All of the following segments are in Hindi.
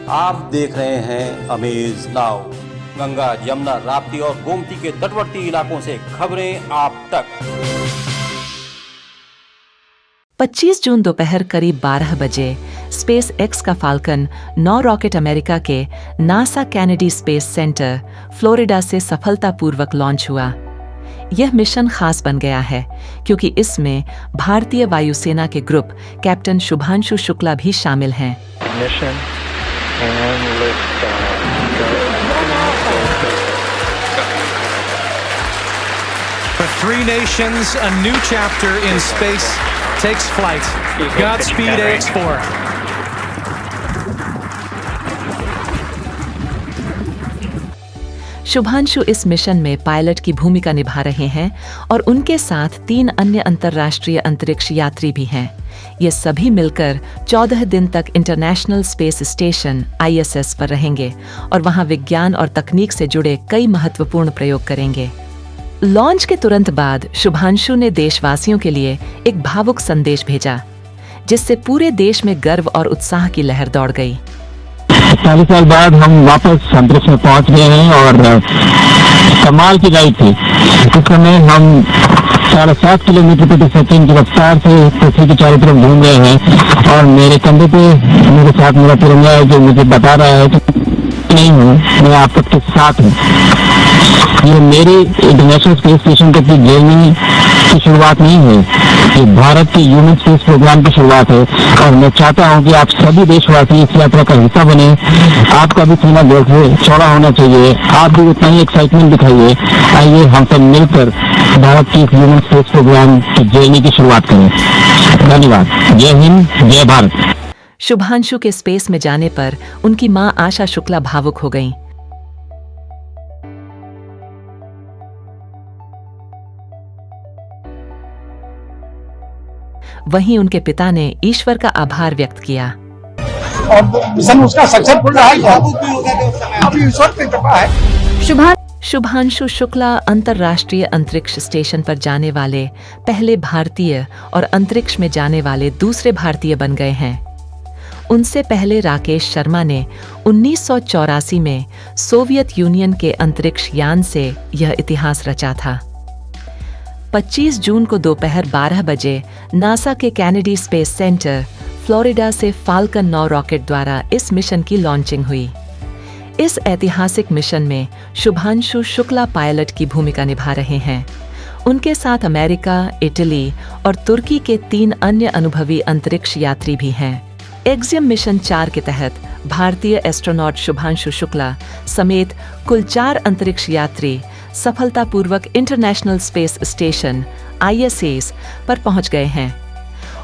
आप देख रहे हैं अमेज नाउ। गंगा, यमुना, राप्ती और गोमती के तटवर्ती इलाकों से खबरें आप तक। 25 जून दोपहर करीब 12 बजे स्पेस एक्स का फाल्कन 9 रॉकेट अमेरिका के NASA Kennedy space centre, Florida से सफलतापूर्वक लॉन्च हुआ। यह मिशन खास बन गया है क्योंकि इसमें भारतीय वायुसेना के ग्रुप कैप्टन शुभांशु शुक्ला भी शामिल हैं। For three nations, a new chapter in space takes flight. Godspeed AX4. Shubhanshu इस मिशन में पायलट की भूमिका निभा रहे हैं और उनके साथ 3 अन्य अंतर्राष्ट्रीय अंतरिक्ष यात्री भी हैं। ये सभी मिलकर 14 दिन तक इंटरनेशनल स्पेस स्टेशन ISS पर रहेंगे और वहां विज्ञान और तकनीक से जुड़े कई महत्वपूर्ण प्रयोग करेंगे। लॉन्च के तुरंत बाद शुभांशु ने देशवासियों के लिए एक भावुक संदेश भेजा, जिससे पूरे देश में गर्व और उत्साह की लहर दौड़ गई। 40 साल बाद हम वापस अंतरिक्ष में पहुंच गए हैं और कमाल की राइड थी। इस समय हम 7.5 किलोमीटर प्रति सेकंड की रफ्तार से पृथ्वी के चारों तरफ घूम रहे हैं और मेरे कंधे पे मेरे साथ मेरा तिरंगा है जो मुझे बता रहा है कि नहीं हूँ, मैं आप सबके साथ हूँ। ये मेरी इंटरनेशनल स्पेस स्टेशन तक की जर्नी की शुरुआत नहीं है, ये भारत के ह्यूमन स्पेस प्रोग्राम की शुरुआत है और मैं चाहता हूँ कि आप सभी देशवासी इस यात्रा का हिस्सा बने। आपका भी सीना दिल से चौड़ा होना चाहिए, आप भी उतना ही एक्साइटमेंट दिखाइए। आइए हम सब मिलकर भारत की ह्यूमन स्पेस प्रोग्राम की जर्नी की शुरुआत करें। धन्यवाद। जय हिंद, जय भारत। शुभांशु के स्पेस में जाने पर उनकी मां आशा शुक्ला भावुक हो गईं। वहीं उनके पिता ने ईश्वर का आभार व्यक्त किया। और मिशन उसका सक्सेसफुल रहा है, अभी ईश्वर की कृपा है। शुभांशु शुक्ला अंतर्राष्ट्रीय अंतरिक्ष स्टेशन पर जाने वाले पहले भारतीय और अंतरिक्ष में जाने वाले दूसरे भारतीय बन गए हैं। उनसे पहले राकेश शर्मा ने 1984 में सोवियत यूनियन के अंतरिक्ष यान से यह इतिहास रचा था। 25 जून को दोपहर 12 बजे नासा के कैनेडी स्पेस सेंटर, फ्लोरिडा से फाल्कन 9 रॉकेट द्वारा इस मिशन की लॉन्चिंग हुई। इस ऐतिहासिक मिशन में शुभांशु शुक्ला पायलट की भूमिका निभा रहे हैं। उनके साथ अमेरिका, इटली और तुर्की के 3 अन्य अनुभवी अंतरिक्ष यात्री भी हैं। एक्सियम मिशन 4 के तहत भारतीय एस्ट्रोनॉट शुभांशु शुक्ला समेत कुल 4 अंतरिक्ष यात्री सफलतापूर्वक इंटरनेशनल स्पेस स्टेशन ISS पर पहुंच गए हैं।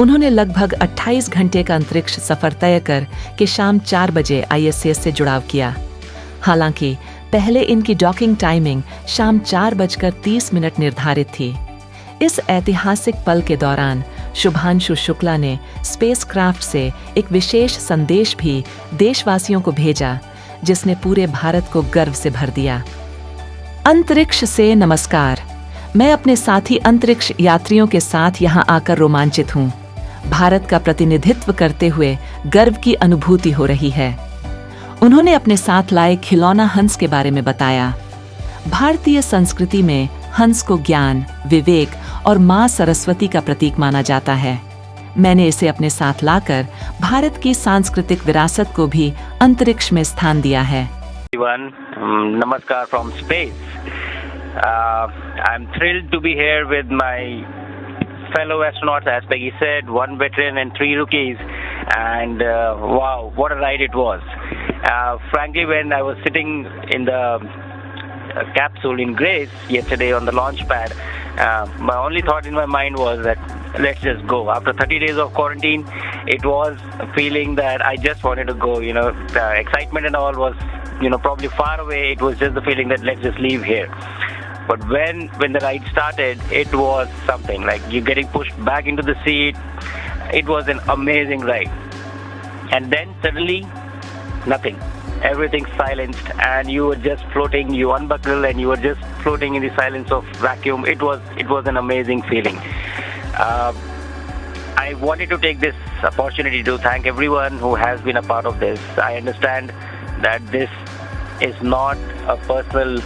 उन्होंने लगभग 28 घंटे का अंतरिक्ष सफर तय कर के शाम 4 बजे ISS से जुड़ाव किया। हालांकि पहले इनकी डॉकिंग टाइमिंग शाम 4:30 निर्धारित थी। इस ऐतिहासिक पल के दौरान शुभांशु शुक्ला ने स्पेसक्राफ्ट से एक विशेष संदेश भी देशवासियों को भेजा, जिसने पूरे भारत को गर्व से भर दिया। अंतरिक्ष से नमस्कार। मैं अपने साथी अंतरिक्ष यात्रियों के साथ यहां आकर रोमांचित हूं। भारत का प्रतिनिधित्व करते हुए गर्व की अनुभूति हो रही है। उन्होंने अपने साथ लाए खिलौना हंस के बारे में बताया। भारतीय संस्कृति में हंस को ज्ञान, विवेक और मां सरस्वती का प्रतीक माना जाता है। मैंने इसे अपने साथ लाकर भारत की सांस्कृतिक विरासत को भी अंतरिक्ष में स्थान दिया है। Namaskar from space. I'm thrilled to be here with my fellow astronauts, as Peggy said, 1 veteran and 3 rookies. And wow, what a ride it was. Frankly, when I was sitting in the capsule in Grace yesterday on the launch pad, my only thought in my mind was that let's just go. After 30 days of quarantine, it was a feeling that I just wanted to go. You know, the excitement and all was, probably far away. It was just the feeling that let's just leave here. But when the ride started, it was something like you're getting pushed back into the seat. It was an amazing ride. And then suddenly, nothing. Everything silenced and you were just floating. You unbuckle and you were just floating in the silence of vacuum. It was an amazing feeling. I wanted to take this opportunity to thank everyone who has been a part of this. I understand that this is not a personal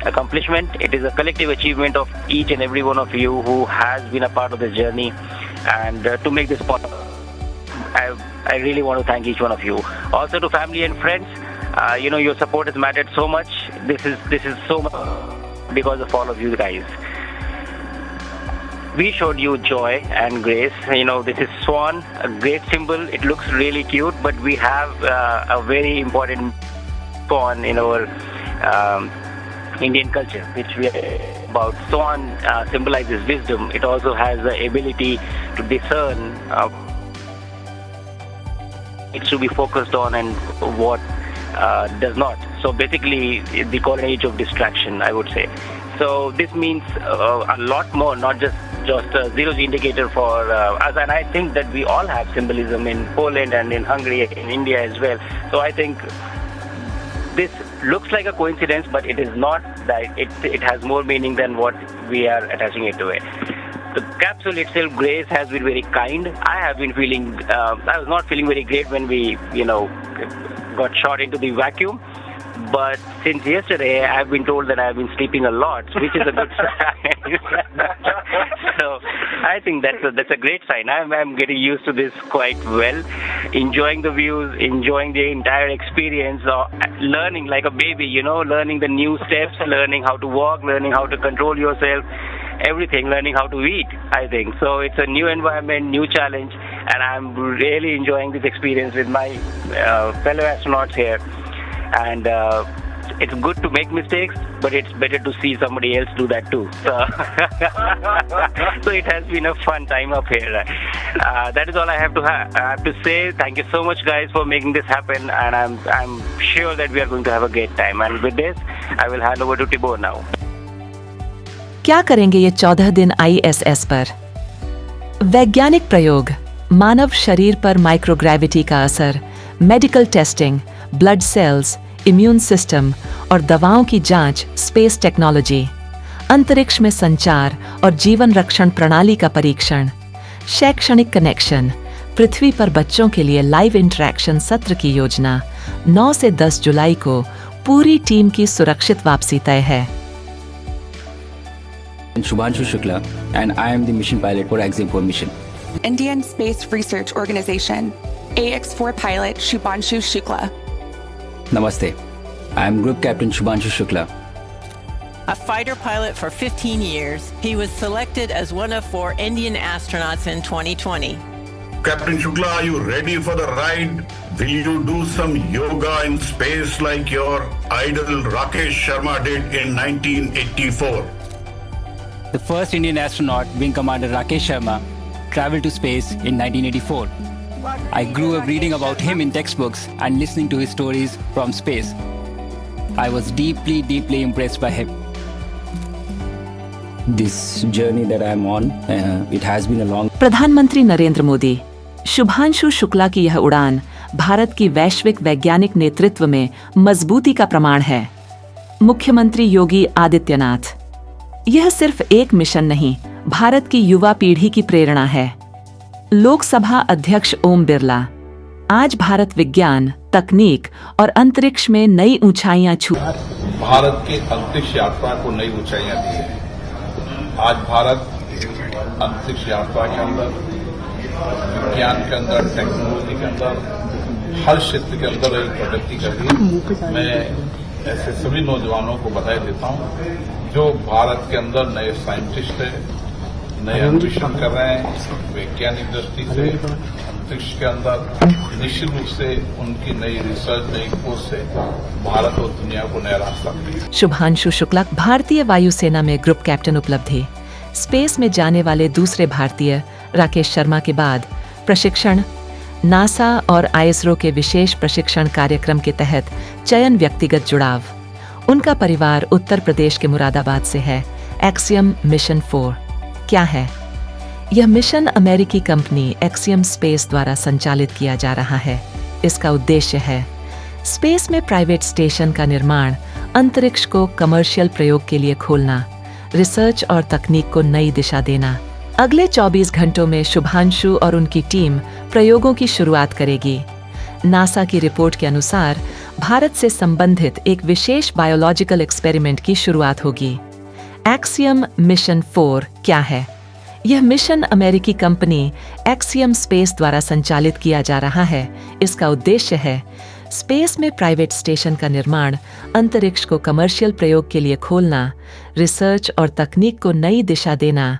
accomplishment. It is a collective achievement of each and every one of you who has been a part of this journey. And to make this possible, I really want to thank each one of you. Also to family and friends, your support has mattered so much. This is so much because of all of you guys. We showed you joy and grace. This is swan, a great symbol. It looks really cute, but we have a very important swan in our Indian culture, which we are about. Swan symbolizes wisdom. It also has the ability to discern it should be focused on and what does not. So basically, they call it an age of distraction, I would say. So this means a lot more, not just a zero-G indicator for us. And I think that we all have symbolism in Poland and in Hungary, in India as well. So I think this looks like a coincidence, but it is not. That it has more meaning than what we are attaching it to it. The capsule itself, Grace, has been very kind. I have been feeling, I was not feeling very great when we, got shot into the vacuum. But since yesterday, I've been told that I've been sleeping a lot, which is a good sign. So I think that's a great sign. I'm getting used to this quite well, enjoying the views, enjoying the entire experience, learning like a baby, learning the new steps, learning how to walk, learning how to control yourself, everything, learning how to eat, I think. So it's a new environment, new challenge, and I'm really enjoying this experience with my fellow astronauts here. And it's good to make mistakes, but it's better to see somebody else do that too. So it has been a fun time up here. That is all I have to say. Thank you so much, guys, for making this happen, and I'm sure that we are going to have a great time. And with this, I will hand over to Tibor now. क्या करेंगे ये 14 दिन ISS पर? वैज्ञानिक प्रयोग, मानव शरीर पर माइक्रोग्रेविटी का असर, medical testing, blood cells, immune system और दवाओं की जांच, स्पेस टेक्नोलॉजी, अंतरिक्ष में संचार और जीवन रक्षण प्रणाली का परीक्षण, शैक्षणिक कनेक्शन, पृथ्वी पर बच्चों के लिए लाइव इंटरैक्शन सत्र की योजना, 9 से 10 जुलाई को पूरी टीम की सुरक्षित वापसी तय है। Shubhanshu Shukla, and I am the mission pilot for Axiom-4 mission. Indian Space Research Organization, AX-4 pilot Shubhanshu Shukla. Namaste. I am Group Captain Shubhanshu Shukla. A fighter pilot for 15 years, he was selected as one of 4 Indian astronauts in 2020. Captain Shukla, are you ready for the ride? Will you do some yoga in space like your idol Rakesh Sharma did in 1984? The first Indian astronaut, Wing Commander Rakesh Sharma, traveled to space in 1984. I grew up reading about him in textbooks and listening to his stories from space. I was deeply, deeply impressed by him. This journey that I am on, it has been a long. प्रधानमंत्री नरेंद्र मोदी, शुभांशु शुक्ला की यह उड़ान भारत की वैश्विक वैज्ञानिक नेतृत्व में मजबूती का प्रमाण है। मुख्यमंत्री योगी आदित्यनाथ, यह सिर्फ एक मिशन नहीं, भारत की युवा पीढ़ी की प्रेरणा है। लोकसभा अध्यक्ष ओम बिरला, आज भारत विज्ञान, तकनीक और अंतरिक्ष में नई ऊंचाइयां छू। भारत के अंतरिक्ष यात्रा को नई ऊंचाइयां दी है। आज भारत अंतरिक्ष यात्रा के अंदर, विज्ञान के अंदर, टेक्नोलॉजी के अंदर, हर क्षेत्र के अंदर एक प्रगति कर रही है। मैं ऐसे सभी नौजवानों को बधाई देता हूं जो भारत के अंदर नए साइंटिस्ट है, नए अन्वेषण कर रहे हैं। वैज्ञानिक दृष्टि से अंतरिक्ष के अंदर निश्चित रूप से उनकी नई रिसर्च, नई खोज से भारत और दुनिया को नया रास्ता मिलेगा। शुभांशु शुक्ला भारतीय वायुसेना में ग्रुप कैप्टन उपलब्धि। स्पेस में जाने वाले दूसरे भारतीय राकेश शर्मा के बाद प्रशिक्षण, नासा और आईएसआरओ के विशेष प्रशिक्षण कार्यक्रम के तहत चयन, व्यक्तिगत जुड़ाव। उनका परिवार उत्तर प्रदेश के मुरादाबाद से है। एक्सियम मिशन 4 क्या है? यह मिशन अमेरिकी कंपनी एक्सियम स्पेस द्वारा संचालित किया जा रहा है। इसका उद्देश्य है स्पेस में प्राइवेट स्टेशन का निर्माण, अंतरिक्ष को कमर्शियल प्रयोग के लिए खोलना, रिसर्च और तकनीक को नई दिशा देना, अगले 24 घंटों में शुभांशु और उनकी टीम प्रयोगों की शुरुआत करेगी। नासा की रिपोर्ट के अनुसार भारत से संबंधित एक विशेष बायोलॉजिकल एक्सपेरिमेंट की शुरुआत होगी। एक्सियम मिशन 4 क्या है? यह मिशन अमेरिकी कंपनी एक्सियम स्पेस द्वारा संचालित किया जा रहा है। इसका उद्देश्य है स्पेस में प्राइवेट स्टेशन का निर्माण, अंतरिक्ष को कमर्शियल प्रयोग के लिए खोलना, रिसर्च और तकनीक को नई दिशा देना।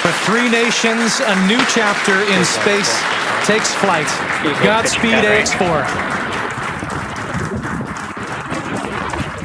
For 3 nations, a new chapter in space takes flight. Godspeed, AX4.